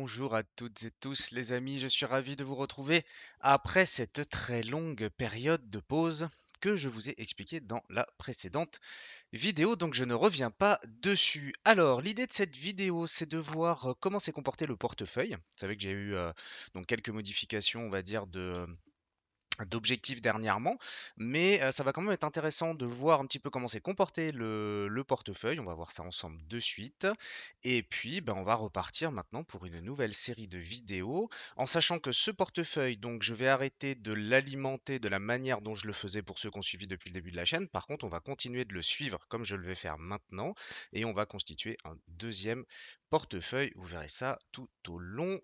Bonjour à toutes et tous les amis, je suis ravi de vous retrouver après cette très longue période de pause que je vous ai expliqué dans la précédente vidéo, donc je ne reviens pas dessus. Alors, l'idée de cette vidéo, c'est de voir comment s'est comporté le portefeuille. Vous savez que j'ai eu donc quelques modifications, on va dire, d'objectifs dernièrement, mais ça va quand même être intéressant de voir un petit peu comment s'est comporté le portefeuille. On va voir ça ensemble de suite et puis, ben, on va repartir maintenant pour une nouvelle série de vidéos, en sachant que ce portefeuille, donc je vais arrêter de l'alimenter de la manière dont je le faisais pour ceux qui ont suivi depuis le début de la chaîne. Par contre, on va continuer de le suivre comme je le vais faire maintenant et on va constituer un deuxième portefeuille. Vous verrez ça tout au long,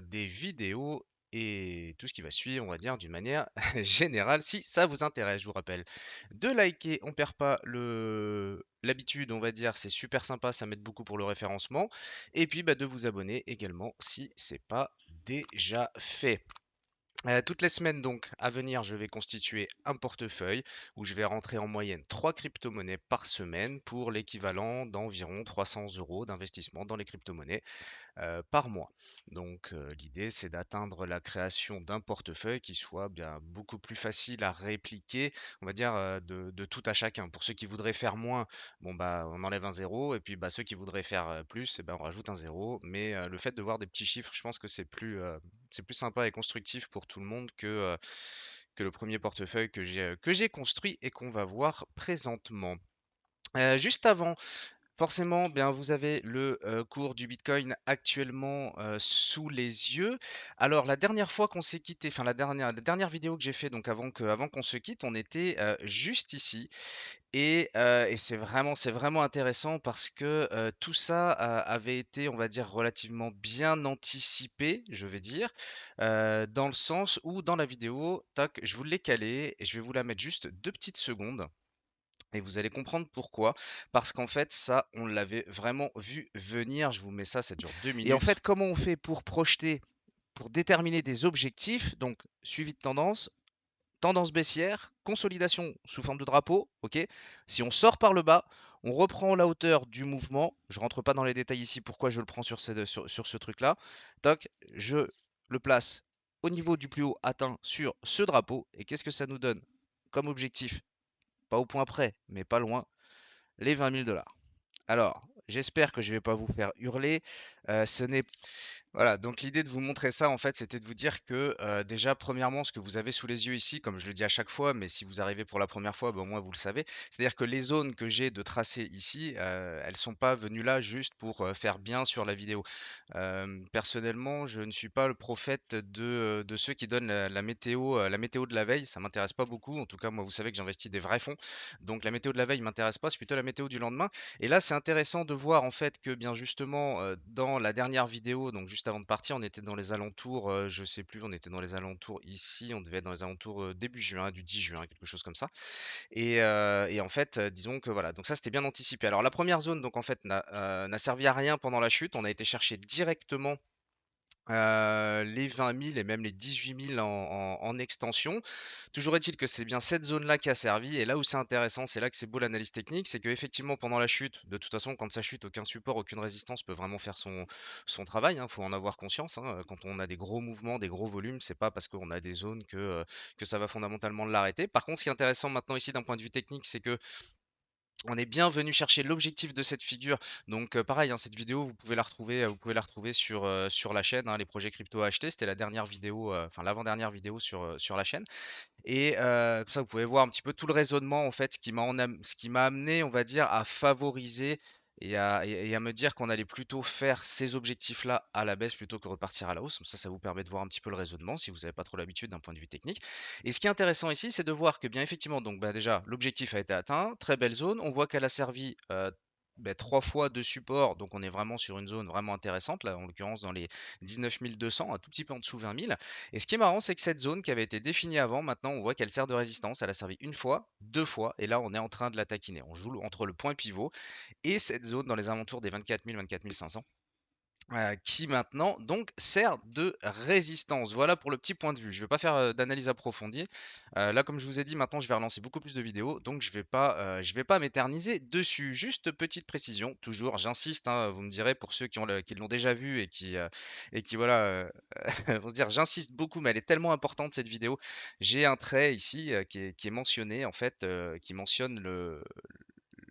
des vidéos et tout ce qui va suivre, on va dire, d'une manière générale, si ça vous intéresse. Je vous rappelle de liker, on perd pas l'habitude, on va dire, c'est super sympa, ça m'aide beaucoup pour le référencement. Et puis bah, de vous abonner également si c'est pas déjà fait. Toutes les semaines donc à venir, je vais constituer un portefeuille où je vais rentrer en moyenne 3 crypto-monnaies par semaine pour l'équivalent d'environ 300 euros d'investissement dans les crypto-monnaies par mois. Donc l'idée c'est d'atteindre la création d'un portefeuille qui soit bien beaucoup plus facile à répliquer, on va dire de tout à chacun. Pour ceux qui voudraient faire moins, bon bah on enlève un zéro et puis bah ceux qui voudraient faire plus, et ben on rajoute un zéro. Mais le fait de voir des petits chiffres, je pense que c'est plus sympa et constructif pour tout le monde que le premier portefeuille que j'ai construit et qu'on va voir présentement. Juste avant, forcément, bien, vous avez le cours du Bitcoin actuellement sous les yeux. Alors, la dernière fois qu'on s'est quitté, enfin la dernière vidéo que j'ai fait, donc avant qu'on se quitte, on était juste ici. Et c'est vraiment intéressant parce que tout ça avait été, on va dire, relativement bien anticipé, je vais dire, dans le sens où dans la vidéo, tac, je vous l'ai calé et je vais vous la mettre juste 2 petites secondes. Et vous allez comprendre pourquoi. Parce qu'en fait, ça, on l'avait vraiment vu venir. Je vous mets ça, ça dure 2 minutes. Comment on fait pour projeter, pour déterminer des objectifs? Donc, suivi de tendance, tendance baissière, consolidation sous forme de drapeau. Ok. Si on sort par le bas, on reprend la hauteur du mouvement. Je rentre pas dans les détails ici pourquoi je le prends sur ce truc-là. Toc, je le place au niveau du plus haut atteint sur ce drapeau. Et qu'est-ce que ça nous donne comme objectif? Pas au point près, mais pas loin, les 20 000 $. Alors, j'espère que je ne vais pas vous faire hurler. Ce n'est Voilà, donc l'idée de vous montrer ça, en fait, c'était de vous dire que déjà, premièrement, ce que vous avez sous les yeux ici, comme je le dis à chaque fois, mais si vous arrivez pour la première fois, ben, au moins vous le savez, c'est-à-dire que les zones que j'ai de tracé ici, elles sont pas venues là juste pour faire bien sur la vidéo. Personnellement, je ne suis pas le prophète de ceux qui donnent la météo de la veille. Ça m'intéresse pas beaucoup. En tout cas, moi, vous savez que j'investis des vrais fonds, donc la météo de la veille m'intéresse pas. C'est plutôt la météo du lendemain. Et là, c'est intéressant de voir en fait que bien justement dans la dernière vidéo, donc juste avant de partir, on était dans les alentours, je sais plus, on était dans les alentours ici, on devait être dans les alentours début juin, du 10 juin, quelque chose comme ça. Et en fait, disons que voilà, donc ça c'était bien anticipé. Alors la première zone, donc en fait, n'a servi à rien pendant la chute. On a été chercher directement les 20 000 et même les 18 000 en extension. Toujours est-il que c'est bien cette zone-là qui a servi. Et là où c'est intéressant, c'est là que c'est beau l'analyse technique, c'est qu'effectivement pendant la chute, de toute façon, quand ça chute, aucun support, aucune résistance peut vraiment faire son travail. Il faut en avoir conscience, hein. Quand on a des gros mouvements, des gros volumes, c'est pas parce qu'on a des zones que ça va fondamentalement l'arrêter. Par contre, ce qui est intéressant maintenant ici d'un point de vue technique, c'est que on est bien venu chercher l'objectif de cette figure. Donc pareil, hein, cette vidéo, vous pouvez la retrouver sur la chaîne, hein, les projets crypto à acheter. C'était la dernière vidéo, enfin l'avant-dernière vidéo sur la chaîne. Et comme ça, vous pouvez voir un petit peu tout le raisonnement, en fait, ce qui m'a amené, on va dire, à favoriser et à me dire qu'on allait plutôt faire ces objectifs-là à la baisse plutôt que repartir à la hausse. Comme ça vous permet de voir un petit peu le raisonnement si vous n'avez pas trop l'habitude d'un point de vue technique. Et ce qui est intéressant ici, c'est de voir que bien effectivement, donc bah, déjà, l'objectif a été atteint, très belle zone. On voit qu'elle a servi 3 fois de support, donc on est vraiment sur une zone vraiment intéressante, là en l'occurrence dans les 19 200, un tout petit peu en dessous 20 000. Et ce qui est marrant, c'est que cette zone qui avait été définie avant, maintenant on voit qu'elle sert de résistance. Elle a servi une fois, 2 fois, et là on est en train de la taquiner. On joue entre le point pivot et cette zone dans les alentours des 24 000, 24 500. qui maintenant donc sert de résistance. Voilà pour le petit point de vue. Je ne vais pas faire d'analyse approfondie. Là, comme je vous ai dit, maintenant je vais relancer beaucoup plus de vidéos, donc je vais pas m'éterniser dessus. Juste petite précision, toujours, j'insiste, hein, vous me direz pour ceux qui l'ont déjà vu et qui voilà, vont se dire, j'insiste beaucoup, mais elle est tellement importante cette vidéo. J'ai un trait ici qui est mentionné en fait, qui mentionne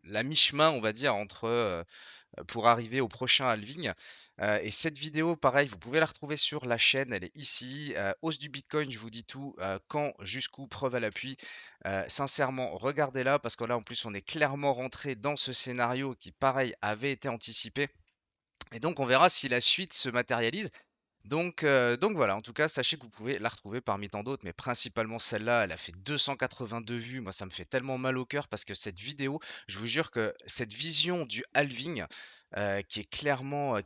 la mi-chemin, on va dire, entre pour arriver au prochain halving. Et cette vidéo, pareil, vous pouvez la retrouver sur la chaîne, elle est ici. Hausse du Bitcoin, je vous dis tout, quand, jusqu'où, preuve à l'appui. Sincèrement, regardez-la, parce que là, en plus, on est clairement rentré dans ce scénario qui, pareil, avait été anticipé. Et donc, on verra si la suite se matérialise. Donc voilà, en tout cas, sachez que vous pouvez la retrouver parmi tant d'autres, mais principalement celle-là, elle a fait 282 vues. Moi, ça me fait tellement mal au cœur parce que cette vidéo, je vous jure que cette vision du halving, qui est clairement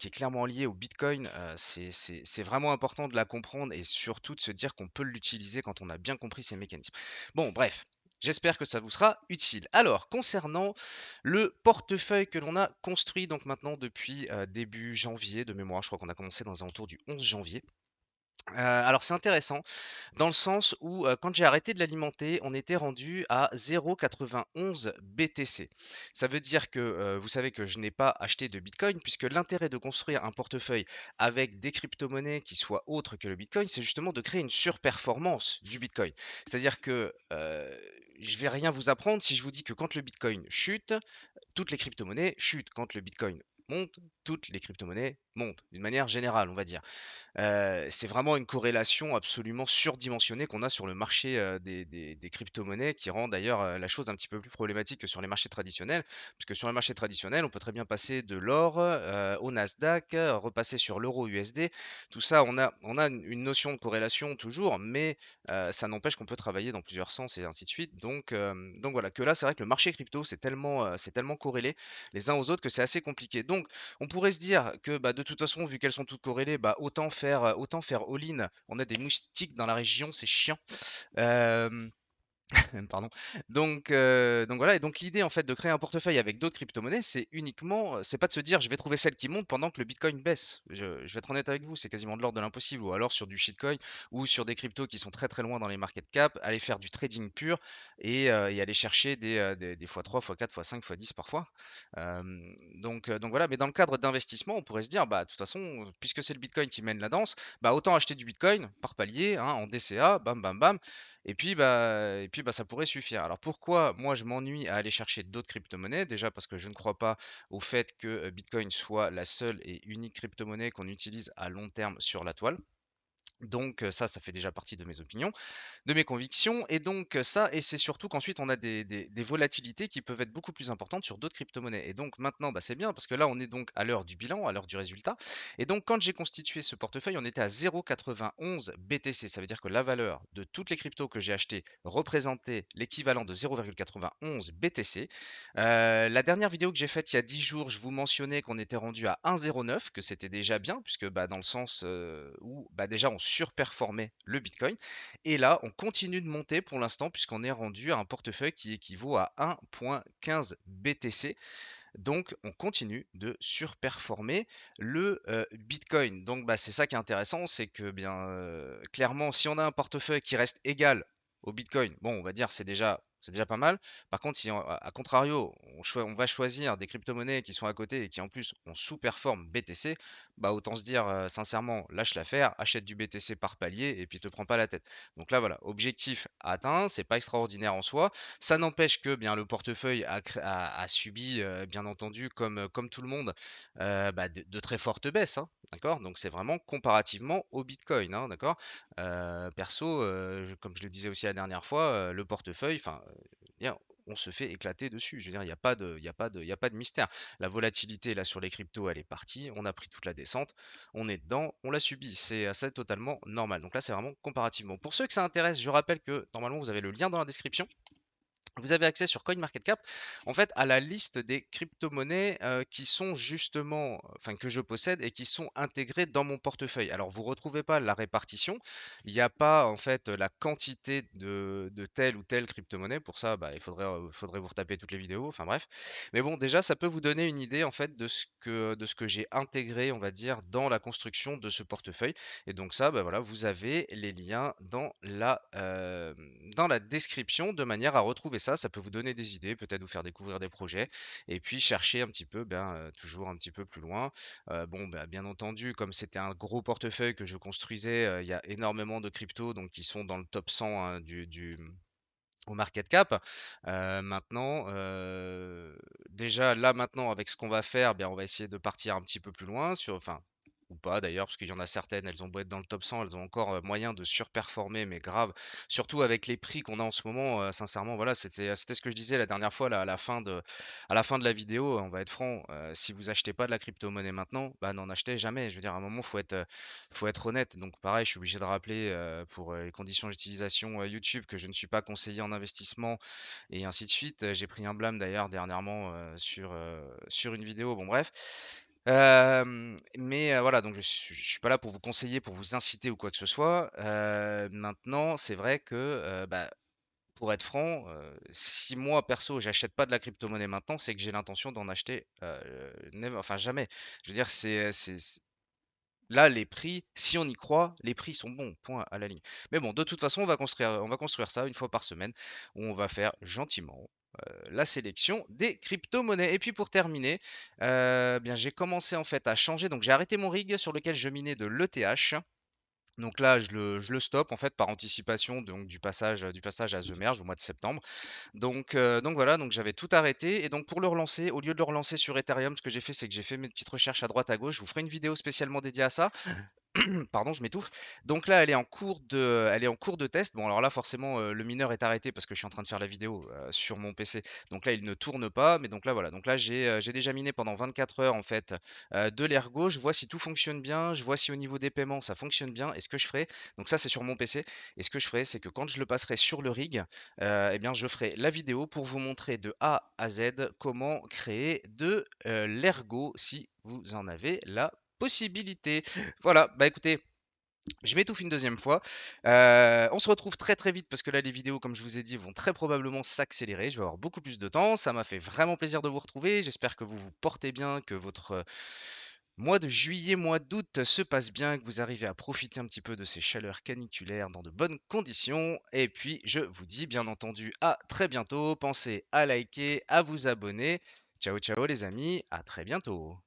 liée au Bitcoin, c'est vraiment important de la comprendre et surtout de se dire qu'on peut l'utiliser quand on a bien compris ces mécanismes. Bon, bref. J'espère que ça vous sera utile. Alors, concernant le portefeuille que l'on a construit donc maintenant depuis début janvier de mémoire, je crois qu'on a commencé dans les alentours du 11 janvier. Alors c'est intéressant dans le sens où quand j'ai arrêté de l'alimenter, on était rendu à 0,91 BTC. Ça veut dire que vous savez que je n'ai pas acheté de Bitcoin puisque l'intérêt de construire un portefeuille avec des crypto-monnaies qui soient autres que le Bitcoin, c'est justement de créer une surperformance du Bitcoin. C'est-à-dire que je vais rien vous apprendre si je vous dis que quand le Bitcoin chute, toutes les crypto-monnaies chutent. Quand le Bitcoin monte, toutes les crypto-monnaies montent, d'une manière générale, on va dire. C'est vraiment une corrélation absolument surdimensionnée qu'on a sur le marché des crypto-monnaies qui rend d'ailleurs la chose un petit peu plus problématique que sur les marchés traditionnels. Puisque sur les marchés traditionnels, on peut très bien passer de l'or au Nasdaq, repasser sur l'euro USD. Tout ça, on a une notion de corrélation toujours, mais ça n'empêche qu'on peut travailler dans plusieurs sens et ainsi de suite. Donc voilà, que là, c'est vrai que le marché crypto, c'est tellement corrélé les uns aux autres que c'est assez compliqué. Donc, on pourrait se dire que bah, de toute façon, vu qu'elles sont toutes corrélées, bah, autant faire all-in. On a des moustiques dans la région, c'est chiant. Euh, Pardon. Donc voilà, et donc l'idée en fait de créer un portefeuille avec d'autres crypto-monnaies, c'est uniquement, c'est pas de se dire je vais trouver celle qui monte pendant que le Bitcoin baisse. Je vais être honnête avec vous, c'est quasiment de l'ordre de l'impossible. Ou alors sur du shitcoin ou sur des cryptos qui sont très très loin dans les market cap, aller faire du trading pur et aller chercher des x3, x4, x5, x10 parfois. Euh, donc voilà, mais dans le cadre d'investissement, on pourrait se dire, bah de toute façon, puisque c'est le Bitcoin qui mène la danse, bah autant acheter du Bitcoin par palier, hein, en DCA, bam bam bam. Et puis, ça pourrait suffire. Alors pourquoi moi je m'ennuie à aller chercher d'autres crypto-monnaies? Déjà parce que je ne crois pas au fait que Bitcoin soit la seule et unique crypto-monnaie qu'on utilise à long terme sur la toile. Donc ça fait déjà partie de mes opinions, de mes convictions. Et donc ça, et c'est surtout qu'ensuite on a des volatilités qui peuvent être beaucoup plus importantes sur d'autres crypto-monnaies. Et donc maintenant, bah, c'est bien parce que là, on est donc à l'heure du bilan, à l'heure du résultat. Et donc quand j'ai constitué ce portefeuille, on était à 0,91 BTC. Ça veut dire que la valeur de toutes les cryptos que j'ai achetées représentait l'équivalent de 0,91 BTC. La dernière vidéo que j'ai faite il y a 10 jours, je vous mentionnais qu'on était rendu à 1,09, que c'était déjà bien, puisque bah, dans le sens où bah, déjà on surperformait le Bitcoin. Et là, on continue de monter pour l'instant, puisqu'on est rendu à un portefeuille qui équivaut à 1,15 BTC. Donc, on continue de surperformer le Bitcoin. Donc, bah, c'est ça qui est intéressant, c'est que bien clairement, si on a un portefeuille qui reste égal au Bitcoin, bon, on va dire c'est déjà pas mal. Par contre, si à contrario, on va choisir des crypto-monnaies qui sont à côté et qui en plus on sous-performe BTC, bah autant se dire sincèrement, lâche l'affaire, achète du BTC par palier et puis te prends pas la tête. Donc là voilà, objectif atteint, c'est pas extraordinaire en soi. Ça n'empêche que bien le portefeuille a subi, bien entendu, comme tout le monde, bah, de très fortes baisses, hein, d'accord? Donc c'est vraiment comparativement au Bitcoin, hein, d'accord? Perso, comme je le disais aussi la dernière fois, le portefeuille, enfin, dire, on se fait éclater dessus. Je veux dire, il n'y a pas de, il y a pas de, il y a pas de mystère. La volatilité là sur les cryptos, elle est partie. On a pris toute la descente. On est dedans. On l'a subi. C'est totalement normal. Donc là, c'est vraiment comparativement. Pour ceux que ça intéresse, je rappelle que normalement, vous avez le lien dans la description vous avez accès sur CoinMarketCap, en fait, à la liste des crypto-monnaies qui sont justement, enfin que je possède et qui sont intégrées dans mon portefeuille. Alors, vous ne retrouvez pas la répartition, il n'y a pas en fait la quantité de telle ou telle crypto-monnaie. Pour ça, bah, faudrait vous retaper toutes les vidéos. Enfin bref. Mais bon, déjà, ça peut vous donner une idée en fait de ce que j'ai intégré, on va dire, dans la construction de ce portefeuille. Et donc ça, bah, voilà, vous avez les liens dans la description de manière à retrouver ça. Ça peut vous donner des idées, peut-être vous faire découvrir des projets et puis chercher un petit peu, toujours un petit peu plus loin. Bon, bien entendu, comme c'était un gros portefeuille que je construisais, il y a énormément de cryptos donc qui sont dans le top 100 hein, au market cap. Maintenant, déjà là maintenant avec ce qu'on va faire, bien on va essayer de partir un petit peu plus loin enfin ou pas d'ailleurs, parce qu'il y en a certaines, elles ont beau être dans le top 100, elles ont encore moyen de surperformer, mais grave. Surtout avec les prix qu'on a en ce moment, sincèrement, voilà, c'était ce que je disais la dernière fois là, à la fin de la vidéo. On va être franc, si vous achetez pas de la crypto-monnaie maintenant, bah n'en achetez jamais. Je veux dire, à un moment, faut être honnête. Donc pareil, je suis obligé de rappeler pour les conditions d'utilisation YouTube que je ne suis pas conseiller en investissement et ainsi de suite. J'ai pris un blâme d'ailleurs dernièrement sur une vidéo. Bon bref. Mais voilà, donc je suis pas là pour vous conseiller, pour vous inciter ou quoi que ce soit. Maintenant, c'est vrai que pour être franc, si moi perso j'achète pas de la crypto-monnaie maintenant, c'est que j'ai l'intention d'en acheter enfin jamais. Je veux dire, là, les prix, si on y croit, les prix sont bons, point à la ligne. Mais bon, de toute façon, on va construire ça une fois par semaine, où on va faire gentiment la sélection des crypto-monnaies. Et puis pour terminer, bien j'ai commencé en fait à changer. Donc j'ai arrêté mon rig sur lequel je minais de l'ETH. Donc là, je le stoppe en fait par anticipation donc du passage à The Merge au mois de septembre. Donc voilà, donc j'avais tout arrêté et donc pour le relancer, au lieu de le relancer sur Ethereum, ce que j'ai fait, c'est que j'ai fait mes petites recherches à droite à gauche. Je vous ferai une vidéo spécialement dédiée à ça. Pardon, je m'étouffe. Donc là, elle est en cours de test. Bon, alors là, forcément, le mineur est arrêté parce que je suis en train de faire la vidéo sur mon PC. Donc là, il ne tourne pas. Mais donc là, voilà. Donc là, j'ai déjà miné pendant 24 heures en fait de l'ergo. Je vois si tout fonctionne bien. Je vois si au niveau des paiements ça fonctionne bien. Et ce que je ferai, donc ça, c'est sur mon PC. Et ce que je ferai, c'est que quand je le passerai sur le rig, eh bien, je ferai la vidéo pour vous montrer de A à Z comment créer de l'ergo si vous en avez la possibilité. Voilà, bah écoutez, je m'étouffe une deuxième fois. On se retrouve très très vite parce que là les vidéos, comme je vous ai dit, vont très probablement s'accélérer. Je vais avoir beaucoup plus de temps. Ça m'a fait vraiment plaisir de vous retrouver. J'espère que vous vous portez bien, que votre mois de juillet, mois d'août se passe bien, que vous arrivez à profiter un petit peu de ces chaleurs caniculaires dans de bonnes conditions. Et puis je vous dis bien entendu à très bientôt. Pensez à liker, à vous abonner. Ciao ciao les amis, à très bientôt.